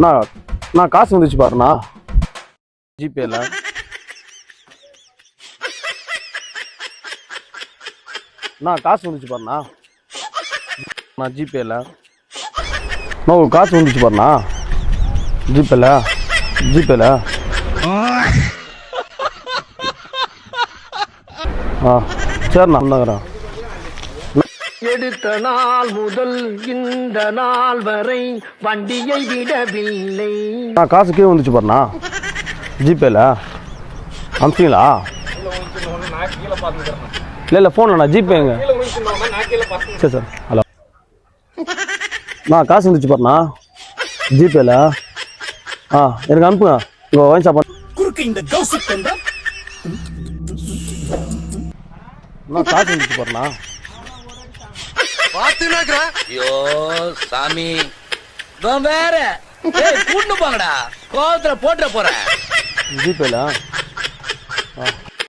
நான் காசு வந்துச்சு பாருண்ணா ஜிபேல. நான் காசு வந்துச்சு பாருண்ணா நான் ஜிபேல. நான் காசு வந்துச்சு பாருண்ணா ஜிபேல. சரிண்ணா இந்தாங்கிறேன். எடுத்த நாள் முதல் இந்த நாள் வரை வண்டியை விடவில்லை. நான் காசு கீழே வந்துச்சு பாருண்ணா ஜிபேல. அனுப்பிச்சிங்களா? இல்லை ஃபோன்லண்ணா ஜிபேங்க. சரி சார். ஹலோ நான் காசு வந்துச்சு பாருண்ணா ஜிபேல. எனக்கு அனுப்புங்க. இங்கே வாங்கி சாப்பாடு குறுக்கு இந்த கௌசிக் நான் காசு வந்துச்சு பாருண்ணா. ஐயோ சாமி வேற கூட்டு போங்கடா கோவத்துல போட்டுற போறேன் ஜிபேல.